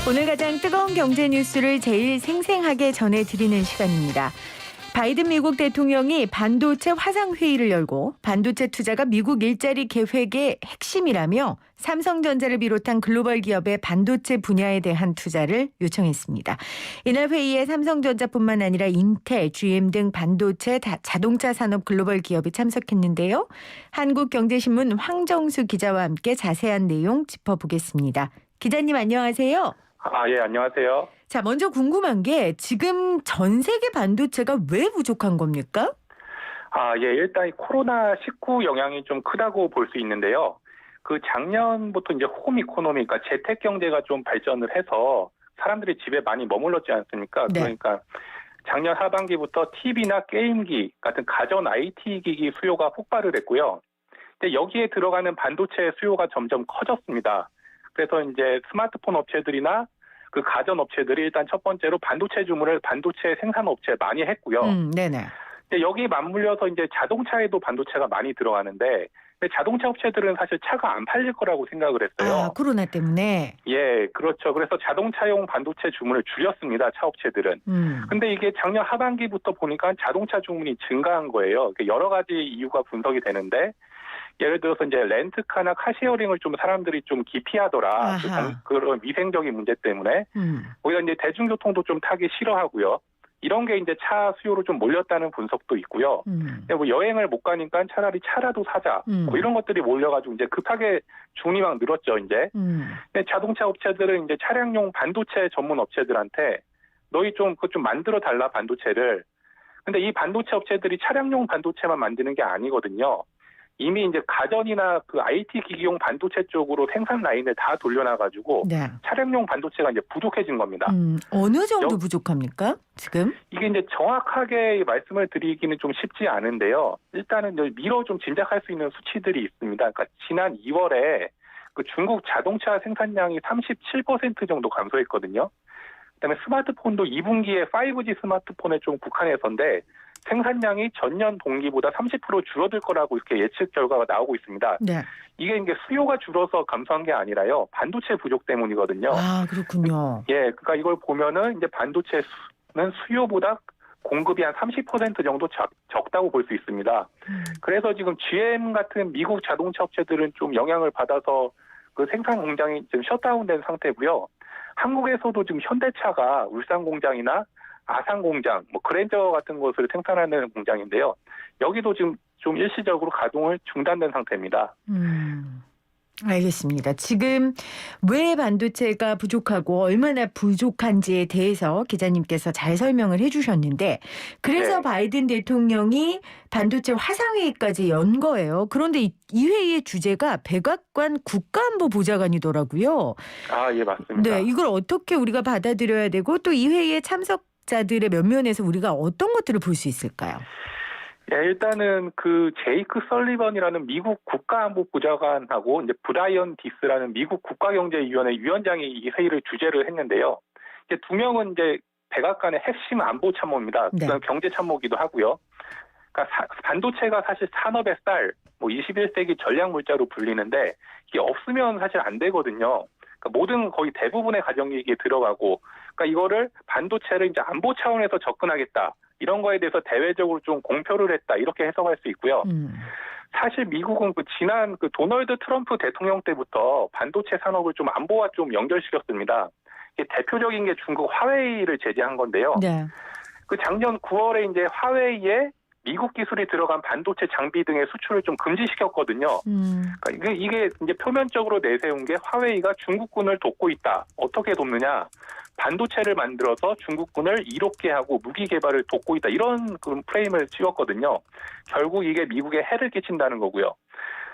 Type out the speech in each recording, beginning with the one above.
오늘 가장 뜨거운 경제 뉴스를 제일 생생하게 전해드리는 시간입니다. 바이든 미국 대통령이 반도체 화상회의를 열고 반도체 투자가 미국 일자리 계획의 핵심이라며 삼성전자를 비롯한 글로벌 기업의 반도체 분야에 대한 투자를 요청했습니다. 이날 회의에 삼성전자뿐만 아니라 인텔, GM 등 반도체 자동차 산업 글로벌 기업이 참석했는데요. 한국경제신문 황정수 기자와 함께 자세한 내용 짚어보겠습니다. 기자님 안녕하세요. 예, 안녕하세요. 자, 먼저 궁금한 게 지금 전 세계 반도체가 왜 부족한 겁니까? 예, 일단 이 코로나19 영향이 좀 크다고 볼 수 있는데요. 그 작년부터 이제 홈 이코노미, 그러니까 재택 경제가 좀 발전을 해서 사람들이 집에 많이 머물렀지 않습니까? 네. 그러니까 작년 하반기부터 TV나 게임기 같은 가전 IT 기기 수요가 폭발을 했고요. 근데 여기에 들어가는 반도체 수요가 점점 커졌습니다. 그래서 이제 스마트폰 업체들이나 그 가전 업체들이 일단 첫 번째로 반도체 주문을 반도체 생산 업체에 많이 했고요. 네네. 근데 여기 맞물려서 이제 자동차에도 반도체가 많이 들어가는데, 근데 자동차 업체들은 사실 차가 안 팔릴 거라고 생각을 했어요. 코로나 때문에. 예, 그렇죠. 그래서 자동차용 반도체 주문을 줄였습니다, 차 업체들은. 근데 이게 작년 하반기부터 보니까 자동차 주문이 증가한 거예요. 여러 가지 이유가 분석이 되는데, 예를 들어서 이제 렌트카나 카시어링을 좀 사람들이 좀 기피하더라. 그런 위생적인 문제 때문에. 오히려 이제 대중교통도 좀 타기 싫어하고요. 이런 게 이제 차 수요로 좀 몰렸다는 분석도 있고요. 뭐 여행을 못 가니까 차라리 차라도 사자. 뭐 이런 것들이 몰려가지고 이제 급하게 주문이 막 늘었죠, 이제. 근데 자동차 업체들은 이제 차량용 반도체 전문 업체들한테 너희 그거 좀 만들어 달라, 반도체를. 근데 이 반도체 업체들이 차량용 반도체만 만드는 게 아니거든요. 이미 이제 가전이나 그 IT 기기용 반도체 쪽으로 생산 라인을 다 돌려놔가지고 네. 차량용 반도체가 이제 부족해진 겁니다. 어느 정도 부족합니까? 지금? 이게 이제 정확하게 말씀을 드리기는 좀 쉽지 않은데요. 일단은 미뤄 좀 짐작할 수 있는 수치들이 있습니다. 그러니까 지난 2월에 그 중국 자동차 생산량이 37% 정도 감소했거든요. 그다음에 스마트폰도 2분기에 5G 스마트폰에 좀 국한해서인데 생산량이 전년 동기보다 30% 줄어들 거라고 이렇게 예측 결과가 나오고 있습니다. 네. 이게 이제 수요가 줄어서 감소한 게 아니라요, 반도체 부족 때문이거든요. 그렇군요. 예, 그러니까 이걸 보면은 이제 반도체는 수요보다 공급이 한 30% 정도 적다고 볼 수 있습니다. 그래서 지금 GM 같은 미국 자동차 업체들은 좀 영향을 받아서 그 생산 공장이 지금 셧다운된 상태고요. 한국에서도 지금 현대차가 울산 공장이나 아산 공장, 뭐 그랜저 같은 것을 생산하는 공장인데요. 여기도 지금 좀 일시적으로 가동을 중단된 상태입니다. 알겠습니다. 지금 왜 반도체가 부족하고 얼마나 부족한지에 대해서 기자님께서 잘 설명을 해주셨는데, 그래서 네. 바이든 대통령이 반도체 화상회의까지 연 거예요. 그런데 이 회의의 주제가 백악관 국가안보 보좌관이더라고요. 예, 맞습니다. 네, 이걸 어떻게 우리가 받아들여야 되고 또 이 회의에 참석자들의 면면에서 우리가 어떤 것들을 볼 수 있을까요? 예, 일단은 그 제이크 설리번이라는 미국 국가안보보좌관하고 이제 브라이언 디스라는 미국 국가경제위원회 위원장이 이 회의를 주재를 했는데요. 이제 두 명은 이제 백악관의 핵심 안보 참모입니다. 네. 경제 참모기도 하고요. 그러니까 반도체가 사실 산업의 쌀, 뭐 21세기 전략 물자로 불리는데 이게 없으면 사실 안 되거든요. 그러니까 모든 거의 대부분의 가정기기에 들어가고, 그러니까 이거를 반도체를 이제 안보 차원에서 접근하겠다. 이런 거에 대해서 대외적으로 좀 공표를 했다, 이렇게 해석할 수 있고요. 사실 미국은 지난 도널드 트럼프 대통령 때부터 반도체 산업을 좀 안보와 좀 연결시켰습니다. 이게 대표적인 게 중국 화웨이를 제재한 건데요. 네. 그 작년 9월에 이제 화웨이에 미국 기술이 들어간 반도체 장비 등의 수출을 좀 금지시켰거든요. 그러니까 이게 이제 표면적으로 내세운 게 화웨이가 중국군을 돕고 있다. 어떻게 돕느냐? 반도체를 만들어서 중국군을 이롭게 하고 무기 개발을 돕고 있다. 이런 그런 프레임을 찍었거든요. 결국 이게 미국에 해를 끼친다는 거고요.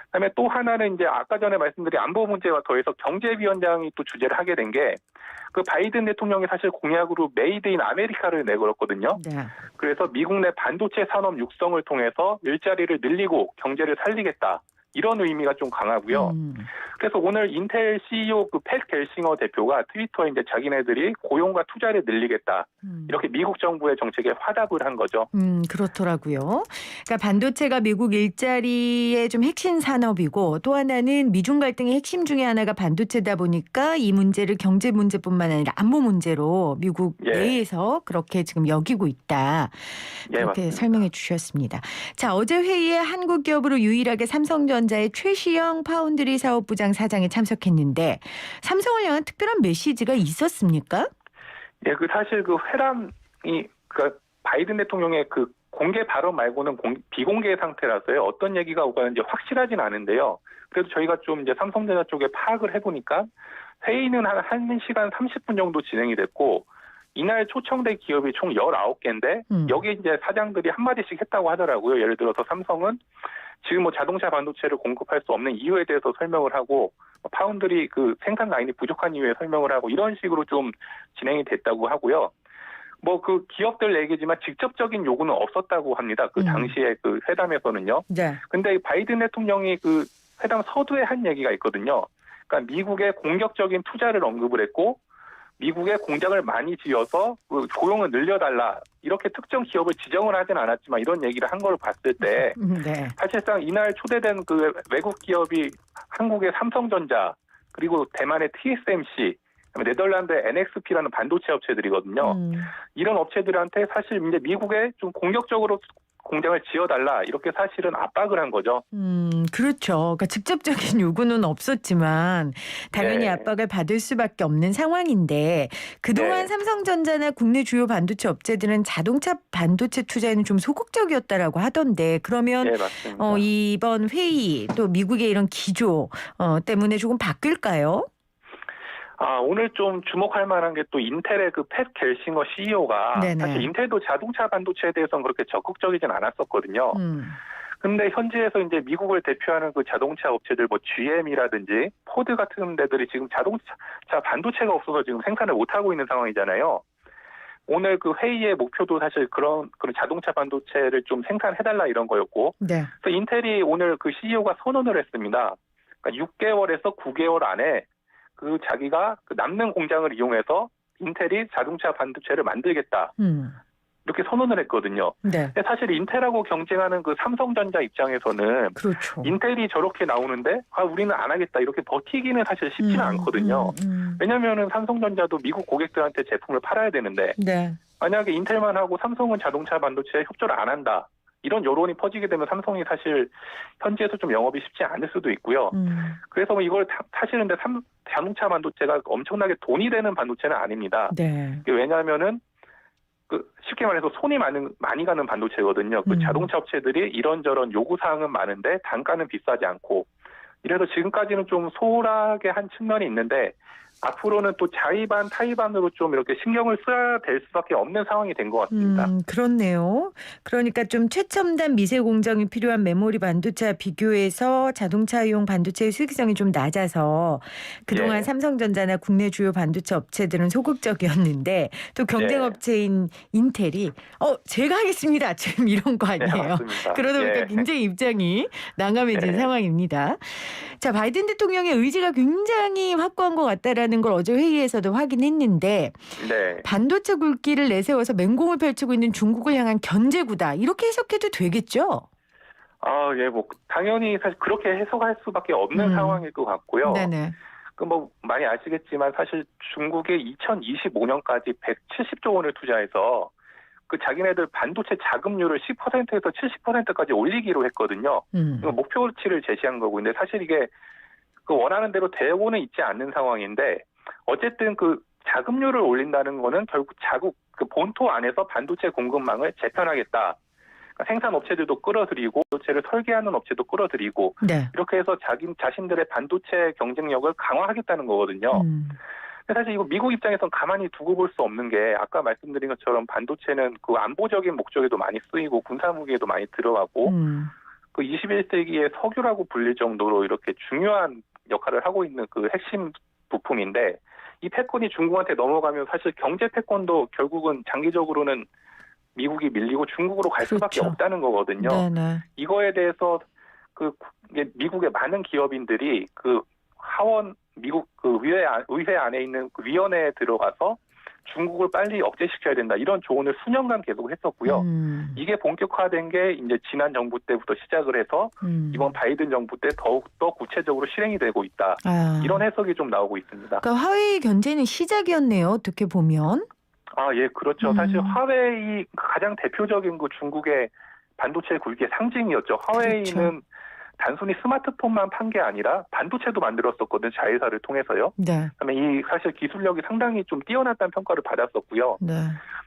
그다음에 또 하나는 이제 아까 전에 말씀드린 안보 문제와 더해서 경제위원장이 또 주재를 하게 된 게, 그 바이든 대통령이 사실 공약으로 메이드 인 아메리카를 내걸었거든요. 네. 그래서 미국 내 반도체 산업 육성을 통해서 일자리를 늘리고 경제를 살리겠다, 이런 의미가 좀 강하고요. 그래서 오늘 인텔 CEO 팻 겔싱어 대표가 트위터에 이제 자기네들이 고용과 투자를 늘리겠다. 이렇게 미국 정부의 정책에 화답을 한 거죠. 그렇더라고요. 그러니까 반도체가 미국 일자리의 좀 핵심 산업이고 또 하나는 미중 갈등의 핵심 중에 하나가 반도체다 보니까 이 문제를 경제 문제뿐만 아니라 안보 문제로 미국 내에서 그렇게 지금 여기고 있다. 그렇게 설명해 주셨습니다. 자, 어제 회의에 한국 기업으로 유일하게 삼성전자의 최시영 파운드리 사업부장 사장이 참석했는데 삼성을 향한 특별한 메시지가 있었습니까? 예, 사실 회담이 바이든 대통령의 공개 발언 말고는 비공개 상태라서요. 어떤 얘기가 오가는지 확실하진 않은데요. 그래도 저희가 좀 이제 삼성전자 쪽에 파악을 해보니까 회의는 한 1시간 30분 정도 진행이 됐고 이날 초청된 기업이 총 19개인데 여기 이제 사장들이 한마디씩 했다고 하더라고요. 예를 들어서 삼성은 지금 자동차 반도체를 공급할 수 없는 이유에 대해서 설명을 하고 파운드리 생산 라인이 부족한 이유에 설명을 하고 이런 식으로 좀 진행이 됐다고 하고요. 기업들 얘기지만 직접적인 요구는 없었다고 합니다. 당시에 회담에서는요. 네. 근데 바이든 대통령이 회담 서두에 한 얘기가 있거든요. 그러니까 미국의 공격적인 투자를 언급을 했고 미국에 공장을 많이 지어서 고용을 늘려달라 이렇게 특정 기업을 지정을 하진 않았지만 이런 얘기를 한 걸 봤을 때 네. 사실상 이날 초대된 외국 기업이 한국의 삼성전자 그리고 대만의 TSMC 네덜란드의 NXP라는 반도체 업체들이거든요. 이런 업체들한테 사실 이제 미국에 좀 공격적으로 공장을 지어달라 이렇게 사실은 압박을 한 거죠. 그렇죠. 그러니까 직접적인 요구는 없었지만 당연히 압박을 받을 수밖에 없는 상황인데 그동안 삼성전자나 국내 주요 반도체 업체들은 자동차 반도체 투자에는 좀 소극적이었다라고 하던데 그러면 이번 회의 또 미국의 이런 기조 때문에 조금 바뀔까요? 오늘 좀 주목할 만한 게 또 인텔의 팻 겔싱어 CEO가 사실 인텔도 자동차 반도체에 대해서는 그렇게 적극적이진 않았었거든요. 근데 현지에서 이제 미국을 대표하는 자동차 업체들 GM이라든지 포드 같은 데들이 지금 자동차 반도체가 없어서 지금 생산을 못 하고 있는 상황이잖아요. 오늘 회의의 목표도 사실 그런 자동차 반도체를 좀 생산해달라 이런 거였고, 그래서 인텔이 오늘 CEO가 선언을 했습니다. 그러니까 6개월에서 9개월 안에 자기가 남는 공장을 이용해서 인텔이 자동차 반도체를 만들겠다. 이렇게 선언을 했거든요. 근데 사실 인텔하고 경쟁하는 삼성전자 입장에서는 인텔이 저렇게 나오는데 우리는 안 하겠다 이렇게 버티기는 사실 쉽지는 않거든요. 왜냐하면 삼성전자도 미국 고객들한테 제품을 팔아야 되는데 만약에 인텔만 하고 삼성은 자동차 반도체에 협조를 안 한다. 이런 여론이 퍼지게 되면 삼성이 사실 현지에서 좀 영업이 쉽지 않을 수도 있고요. 그래서 이걸 사실은 자동차 반도체가 엄청나게 돈이 되는 반도체는 아닙니다. 왜냐하면은 쉽게 말해서 손이 많이 가는 반도체거든요. 자동차 업체들이 이런저런 요구사항은 많은데 단가는 비싸지 않고 이래서 지금까지는 좀 소홀하게 한 측면이 있는데 앞으로는 또 자의반 타의반으로 좀 이렇게 신경을 써야 될 수밖에 없는 상황이 된 것 같습니다. 그렇네요. 그러니까 좀 최첨단 미세 공정이 필요한 메모리 반도체와 비교해서 자동차용 반도체의 수익성이 좀 낮아서 그동안 삼성전자나 국내 주요 반도체 업체들은 소극적이었는데 또 경쟁업체인 인텔이 제가 하겠습니다. 지금 이런 거 아니에요. 그러다 보니까 굉장히 입장이 난감해진 상황입니다. 자, 바이든 대통령의 의지가 굉장히 확고한 것 같다라는 걸 어제 회의에서도 확인했는데 반도체 굴기를 내세워서 맹공을 펼치고 있는 중국을 향한 견제구다. 이렇게 해석해도 되겠죠? 당연히 사실 그렇게 해석할 수밖에 없는 상황일 것 같고요. 많이 아시겠지만 사실 중국이 2025년까지 170조 원을 투자해서 자기네들 반도체 자금률을 10%에서 70%까지 올리기로 했거든요. 목표치를 제시한 거고, 근데 사실 이게 원하는 대로 되고는 있지 않는 상황인데, 어쨌든 자금률을 올린다는 거는 결국 자국 본토 안에서 반도체 공급망을 재편하겠다. 그러니까 생산 업체들도 끌어들이고, 반도체를 설계하는 업체도 끌어들이고, 이렇게 해서 자신들의 반도체 경쟁력을 강화하겠다는 거거든요. 사실 이거 미국 입장에선 가만히 두고 볼 수 없는 게 아까 말씀드린 것처럼 반도체는 안보적인 목적에도 많이 쓰이고 군사무기에도 많이 들어가고 21세기의 석유라고 불릴 정도로 이렇게 중요한 역할을 하고 있는 핵심 부품인데 이 패권이 중국한테 넘어가면 사실 경제 패권도 결국은 장기적으로는 미국이 밀리고 중국으로 갈 수밖에 없다는 거거든요. 이거에 대해서 이게 미국의 많은 기업인들이 그 하원 미국 그 의회 안에 있는 그 위원회에 들어가서 중국을 빨리 억제시켜야 된다 이런 조언을 수년간 계속 했었고요. 이게 본격화된 게 이제 지난 정부 때부터 시작을 해서 이번 바이든 정부 때 더욱 더 구체적으로 실행이 되고 있다. 이런 해석이 좀 나오고 있습니다. 그러니까 화웨이 견제는 시작이었네요. 어떻게 보면. 예, 그렇죠. 사실 화웨이 가장 대표적인 그 중국의 반도체 굴기의 상징이었죠. 화웨이는 그렇죠. 단순히 스마트폰만 판 게 아니라 반도체도 만들었었거든요. 자회사를 통해서요. 네. 그다음에 이 사실 기술력이 상당히 좀 뛰어났다는 평가를 받았었고요. 네.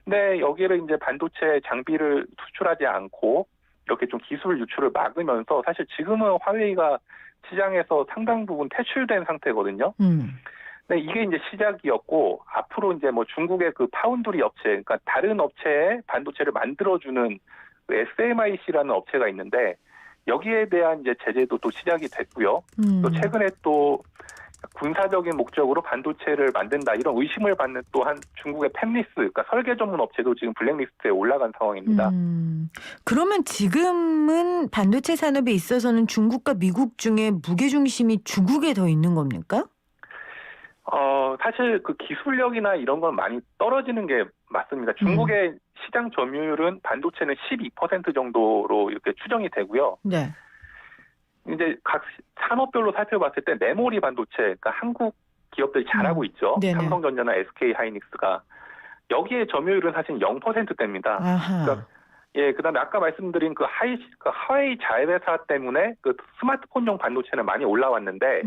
근데 여기를 이제 반도체 장비를 수출하지 않고 이렇게 좀 기술 유출을 막으면서 사실 지금은 화웨이가 시장에서 상당 부분 퇴출된 상태거든요. 근데 이게 이제 시작이었고 앞으로 이제 뭐 중국의 그 파운드리 업체, 그러니까 다른 업체에 반도체를 만들어주는 그 SMIC라는 업체가 있는데 여기에 대한 이제 제재도 또 시작이 됐고요. 또 최근에 또 군사적인 목적으로 반도체를 만든다 이런 의심을 받는 또한 중국의 팹리스, 그러니까 설계 전문 업체도 지금 블랙리스트에 올라간 상황입니다. 그러면 지금은 반도체 산업에 있어서는 중국과 미국 중에 무게중심이 중국에 더 있는 겁니까? 사실 그 기술력이나 이런 건 많이 떨어지는 게 맞습니다. 중국의 시장 점유율은 반도체는 12% 정도로 이렇게 추정이 되고요. 네. 이제 각 산업별로 살펴봤을 때 메모리 반도체, 그러니까 한국 기업들이 잘하고 있죠. 네네. 삼성전자나 SK 하이닉스가 여기에 점유율은 사실 0%대입니다. 그러니까 그다음에 아까 말씀드린 그 하웨이 자회사 때문에 그 스마트폰용 반도체는 많이 올라왔는데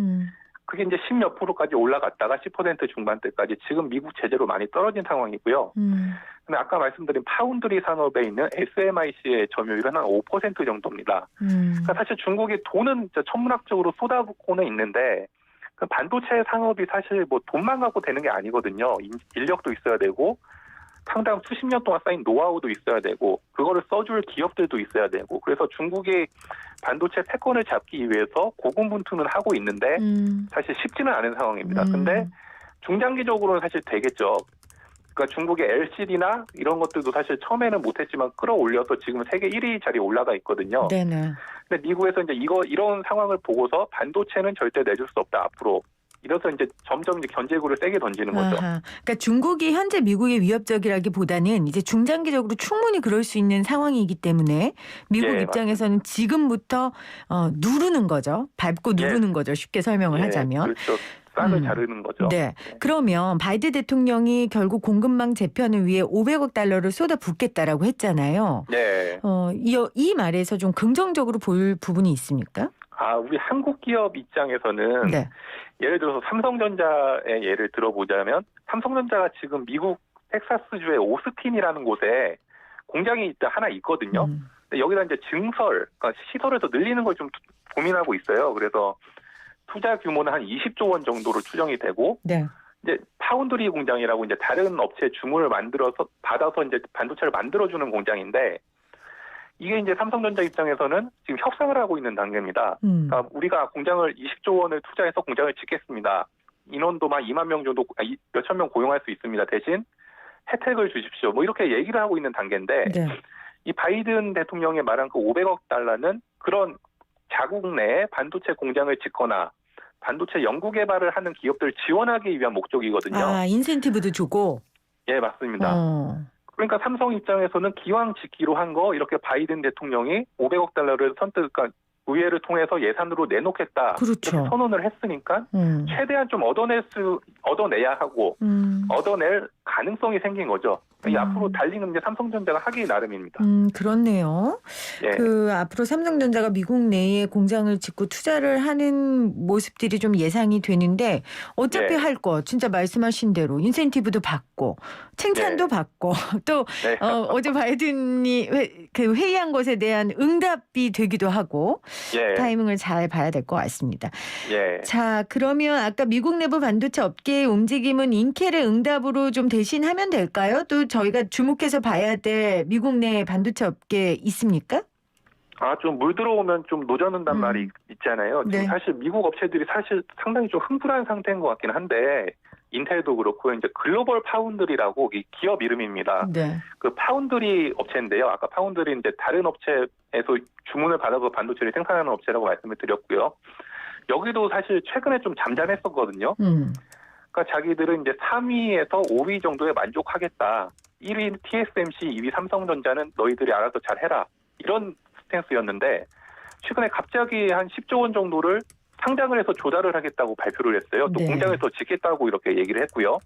그게 이제 10몇 %까지 올라갔다가 10% 중반대까지 지금 미국 제재로 많이 떨어진 상황이고요. 근데 아까 말씀드린 파운드리 산업에 있는 SMIC의 점유율은 한 5% 정도입니다. 그러니까 사실 중국이 돈은 천문학적으로 쏟아붓고는 있는데 그 반도체 산업이 사실 뭐 돈만 갖고 되는 게 아니거든요. 인력도 있어야 되고 상당 수십 년 동안 쌓인 노하우도 있어야 되고 그거를 써줄 기업들도 있어야 되고 그래서 중국이 반도체 패권을 잡기 위해서 고군분투는 하고 있는데 사실 쉽지는 않은 상황입니다. 근데 중장기적으로는 사실 되겠죠. 그러니까 중국의 LCD나 이런 것들도 사실 처음에는 못했지만 끌어올려서 지금 세계 1위 자리에 올라가 있거든요. 네네. 근데 미국에서 이제 이런 상황을 보고서 반도체는 절대 내줄 수 없다 앞으로. 이래서 이제 점점 이제 견제구를 세게 던지는 거죠. 그러니까 중국이 현재 미국에 위협적이라기보다는 이제 중장기적으로 충분히 그럴 수 있는 상황이기 때문에 미국 입장에서는 맞습니다. 지금부터 누르는 거죠. 밟고 누르는 거죠. 쉽게 설명을 하자면. 그렇죠. 싹을 자르는 거죠. 네. 그러면 바이든 대통령이 결국 공급망 재편을 위해 500억 달러를 쏟아붓겠다라고 했잖아요. 네. 이 말에서 좀 긍정적으로 볼 부분이 있습니까? 우리 한국 기업 입장에서는 네. 예를 들어서 삼성전자의 예를 들어보자면 삼성전자가 지금 미국 텍사스주의 오스틴이라는 곳에 공장이 하나 있거든요. 근데 여기다 이제 증설, 그러니까 시설을 더 늘리는 걸 좀 고민하고 있어요. 그래서 투자 규모는 한 20조 원 정도로 추정이 되고, 네. 이제 파운드리 공장이라고 이제 다른 업체 주문을 받아서 이제 반도체를 만들어주는 공장인데, 이게 이제 삼성전자 입장에서는 지금 협상을 하고 있는 단계입니다. 그러니까 우리가 공장을 20조 원을 투자해서 공장을 짓겠습니다. 인원도만 2만 명 정도, 몇천 명 고용할 수 있습니다. 대신 혜택을 주십시오. 뭐 이렇게 얘기를 하고 있는 단계인데, 네. 이 바이든 대통령이 말한 그 500억 달러는 그런 자국 내에 반도체 공장을 짓거나 반도체 연구 개발을 하는 기업들을 지원하기 위한 목적이거든요. 인센티브도 주고. 예, 맞습니다. 그러니까 삼성 입장에서는 기왕 짓기로 한 거 이렇게 바이든 대통령이 500억 달러를 그러니까 의회를 통해서 예산으로 내놓겠다. 그렇죠. 이렇게 선언을 했으니까 최대한 좀 얻어내야 하고 얻어낼 가능성이 생긴 거죠. 앞으로 달리는 게 삼성전자가 하기 나름입니다. 그렇네요. 예. 앞으로 삼성전자가 미국 내에 공장을 짓고 투자를 하는 모습들이 좀 예상이 되는데 어차피 할 거 진짜 말씀하신 대로 인센티브도 받고 칭찬도 받고 또 어제 바이든이 회의한 것에 대한 응답이 되기도 하고 타이밍을 잘 봐야 될 것 같습니다. 자, 그러면 아까 미국 내부 반도체 업계의 움직임은 인텔의 응답으로 좀 대신하면 될까요? 또 저희가 주목해서 봐야 될 미국 내 반도체 업계 있습니까? 좀 물 들어오면 좀 노젓는단 말이 있잖아요. 지금 사실 미국 업체들이 사실 상당히 좀 흥분한 상태인 것 같긴 한데 인텔도 그렇고 이제 글로벌 파운드리라고 이 기업 이름입니다. 네. 그 파운드리 업체인데요. 아까 파운드리 이제 다른 업체에서 주문을 받아서 반도체를 생산하는 업체라고 말씀을 드렸고요. 여기도 사실 최근에 좀 잠잠했었거든요. 그러니까 자기들은 이제 3위에서 5위 정도에 만족하겠다. 1위 TSMC, 2위 삼성전자는 너희들이 알아서 잘 해라. 이런 스탠스였는데 최근에 갑자기 한 10조 원 정도를 상장을 해서 조달을 하겠다고 발표를 했어요. 또 네. 공장을 더 짓겠다고 이렇게 얘기를 했고요.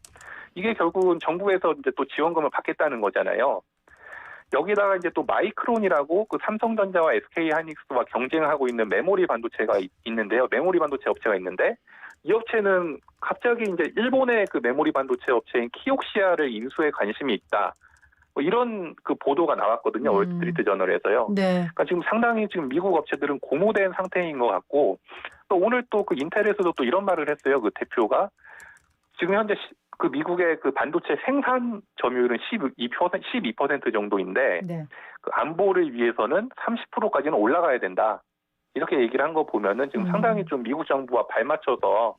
이게 결국은 정부에서 이제 또 지원금을 받겠다는 거잖아요. 여기다가 이제 또 마이크론이라고 그 삼성전자와 SK하이닉스와 경쟁하고 있는 메모리 반도체가 있는데요. 메모리 반도체 업체가 있는데 이 업체는 갑자기 이제 일본의 그 메모리 반도체 업체인 키옥시아를 인수에 관심이 있다. 뭐 이런 그 보도가 나왔거든요. 월스트리트 저널에서요. 네. 그러니까 지금 상당히 지금 미국 업체들은 고무된 상태인 것 같고 또 오늘 또 그 인텔에서도 또 이런 말을 했어요. 그 대표가 지금 현재 그 미국의 그 반도체 생산 점유율은 12% 정도인데 네. 그 안보를 위해서는 30%까지는 올라가야 된다. 이렇게 얘기를 한 거 보면은 지금 상당히 좀 미국 정부와 발맞춰서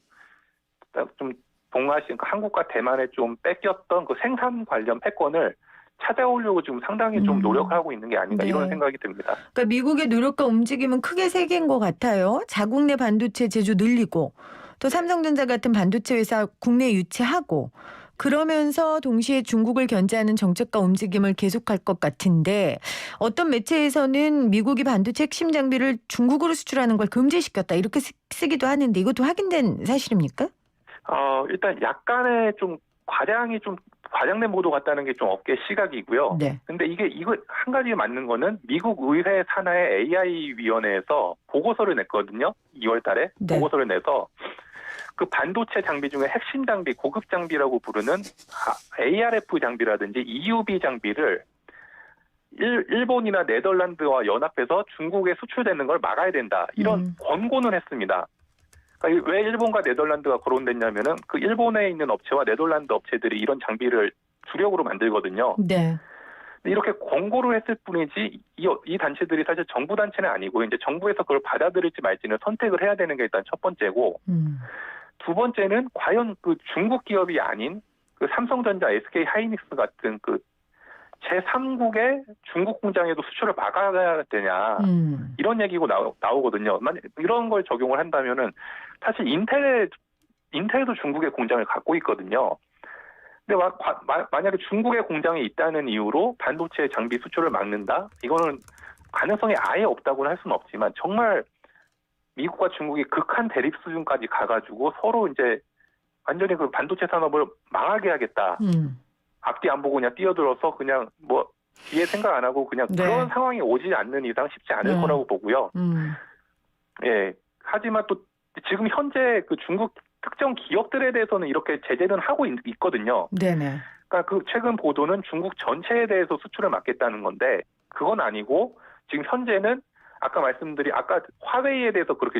좀 동아시아, 한국과 대만에 좀 뺏겼던 그 생산 관련 패권을 찾아오려고 지금 상당히 좀 노력하고 있는 게 아닌가 네. 이런 생각이 듭니다. 그러니까 미국의 노력과 움직임은 크게 세 개인 것 같아요. 자국 내 반도체 제조 늘리고 또 삼성전자 같은 반도체 회사 국내에 유치하고 그러면서 동시에 중국을 견제하는 정책과 움직임을 계속할 것 같은데 어떤 매체에서는 미국이 반도체 핵심 장비를 중국으로 수출하는 걸 금지시켰다 이렇게 쓰기도 하는데 이것도 확인된 사실입니까? 일단 약간의 좀 과장된 보도 같다는 게 좀 업계 시각이고요. 네. 근데 이거 한 가지 맞는 거는 미국 의회 산하의 AI 위원회에서 보고서를 냈거든요. 2월 달에 네. 보고서를 내서 그 반도체 장비 중에 핵심 장비, 고급 장비라고 부르는 ARF 장비라든지 EUV 장비를 일본이나 네덜란드와 연합해서 중국에 수출되는 걸 막아야 된다. 이런 권고는 했습니다. 그러니까 왜 일본과 네덜란드가 거론됐냐면은 그 일본에 있는 업체와 네덜란드 업체들이 이런 장비를 주력으로 만들거든요. 네. 이렇게 권고를 했을 뿐이지 이 단체들이 사실 정부 단체는 아니고 이제 정부에서 그걸 받아들일지 말지는 선택을 해야 되는 게 일단 첫 번째고 두 번째는 과연 그 중국 기업이 아닌 그 삼성전자, SK하이닉스 같은 그 제3국의 중국 공장에도 수출을 막아야 되냐 이런 얘기가 나오거든요. 만약 이런 걸 적용을 한다면은 사실 인텔도 중국의 공장을 갖고 있거든요. 근데 만약에 중국의 공장이 있다는 이유로 반도체 장비 수출을 막는다? 이거는 가능성이 아예 없다고는 할 수는 없지만 정말 미국과 중국이 극한 대립 수준까지 가가지고 서로 이제 완전히 그 반도체 산업을 망하게 하겠다. 앞뒤 안 보고 그냥 뛰어들어서 그냥 뭐 뒤에 생각 안 하고 그냥 네. 그런 상황이 오지 않는 이상 쉽지 않을 거라고 보고요. 예. 하지만 또 지금 현재 그 중국 특정 기업들에 대해서는 이렇게 제재는 하고 있거든요. 네네. 그러니까 그 최근 보도는 중국 전체에 대해서 수출을 막겠다는 건데 그건 아니고 지금 현재는 아까 화웨이에 대해서 그렇게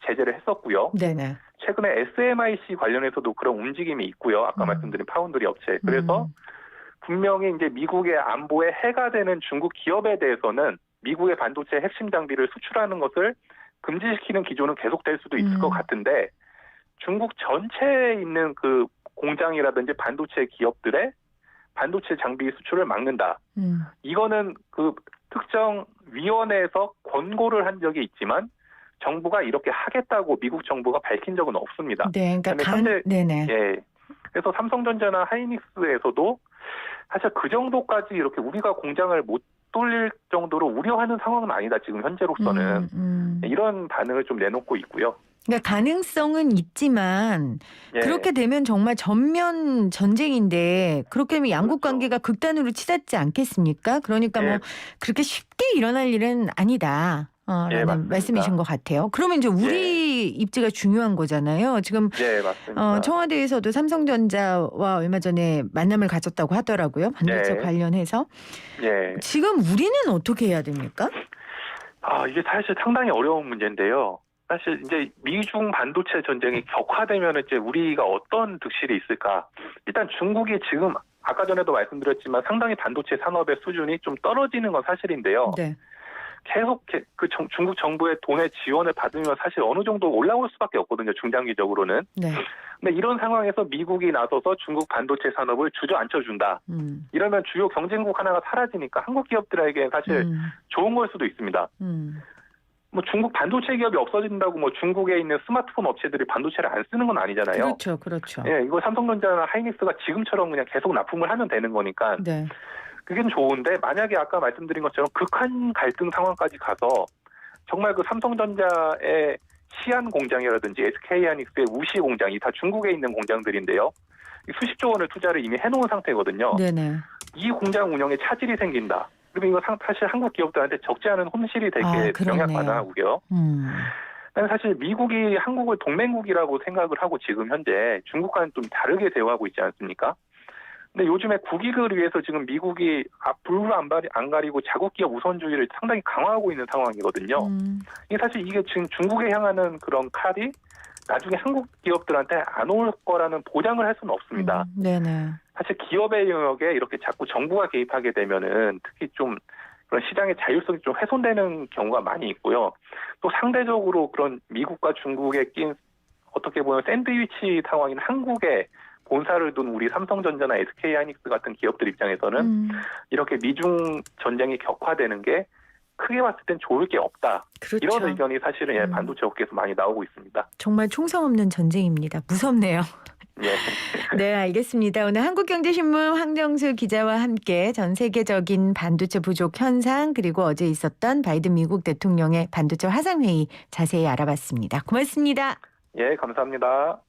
제재를 했었고요. 네네. 최근에 SMIC 관련해서도 그런 움직임이 있고요. 아까 말씀드린 파운드리 업체. 그래서 분명히 이제 미국의 안보에 해가 되는 중국 기업에 대해서는 미국의 반도체 핵심 장비를 수출하는 것을 금지시키는 기조는 계속될 수도 있을 것 같은데 중국 전체에 있는 그 공장이라든지 반도체 기업들의 반도체 장비 수출을 막는다. 이거는 그 특정 위원회에서 권고를 한 적이 있지만 정부가 이렇게 하겠다고 미국 정부가 밝힌 적은 없습니다. 네, 그러니까 현재 네네. 예. 그래서 삼성전자나 하이닉스에서도 사실 그 정도까지 이렇게 우리가 공장을 못 돌릴 정도로 우려하는 상황은 아니다. 지금 현재로서는 이런 반응을 좀 내놓고 있고요. 그러니까 가능성은 있지만 예. 그렇게 되면 정말 전면 전쟁인데 그렇게 되면 양국 그렇죠. 관계가 극단으로 치닫지 않겠습니까? 그러니까 예. 뭐 그렇게 쉽게 일어날 일은 아니다. 예, 라는 맞습니다. 말씀이신 것 같아요. 그러면 이제 우리 입지가 중요한 거잖아요. 지금 네, 맞습니다. 청와대에서도 삼성전자와 얼마 전에 만남을 가졌다고 하더라고요. 반도체 네. 관련해서. 예. 지금 우리는 어떻게 해야 됩니까? 이게 사실 상당히 어려운 문제인데요. 사실 이제 미중 반도체 전쟁이 격화되면 이제 우리가 어떤 득실이 있을까? 일단 중국이 지금 아까 전에도 말씀드렸지만 상당히 반도체 산업의 수준이 좀 떨어지는 건 사실인데요. 네. 계속 그 중국 정부의 돈의 지원을 받으면 사실 어느 정도 올라올 수밖에 없거든요. 중장기적으로는. 네. 근데 이런 상황에서 미국이 나서서 중국 반도체 산업을 주저앉혀준다. 이러면 주요 경쟁국 하나가 사라지니까 한국 기업들에게 사실 좋은 걸 수도 있습니다. 뭐 중국 반도체 기업이 없어진다고 뭐 중국에 있는 스마트폰 업체들이 반도체를 안 쓰는 건 아니잖아요. 그렇죠, 그렇죠. 예, 이거 삼성전자나 하이닉스가 지금처럼 그냥 계속 납품을 하면 되는 거니까. 네. 그게 좋은데 만약에 아까 말씀드린 것처럼 극한 갈등 상황까지 가서 정말 그 삼성전자의 시안 공장이라든지 SK하이닉스의 우시 공장, 이 다 중국에 있는 공장들인데요. 수십조 원을 투자를 이미 해놓은 상태거든요. 네네. 이 공장 운영에 차질이 생긴다. 그리고 이거 사실 한국 기업들한테 적지 않은 혼실이 되게 영향받아오고요. 사실 미국이 한국을 동맹국이라고 생각을 하고 지금 현재 중국과는 좀 다르게 대우하고 있지 않습니까? 근데 요즘에 국익을 위해서 지금 미국이 불을 안 가리고 자국 기업 우선주의를 상당히 강화하고 있는 상황이거든요. 이게 사실 이게 지금 중국에 향하는 그런 칼이 나중에 한국 기업들한테 안 올 거라는 보장을 할 수는 없습니다. 네네. 사실 기업의 영역에 이렇게 자꾸 정부가 개입하게 되면은 특히 좀 그런 시장의 자율성이 좀 훼손되는 경우가 많이 있고요. 또 상대적으로 그런 미국과 중국에 낀 어떻게 보면 샌드위치 상황인 한국에 본사를 둔 우리 삼성전자나 SK하이닉스 같은 기업들 입장에서는 이렇게 미중 전쟁이 격화되는 게 크게 봤을 땐 좋을 게 없다. 그렇죠. 이런 의견이 사실은 반도체 업계에서 많이 나오고 있습니다. 정말 총성 없는 전쟁입니다. 무섭네요. 예. 네, 알겠습니다. 오늘 한국경제신문 황정수 기자와 함께 전 세계적인 반도체 부족 현상 그리고 어제 있었던 바이든 미국 대통령의 반도체 화상회의 자세히 알아봤습니다. 고맙습니다. 예, 감사합니다.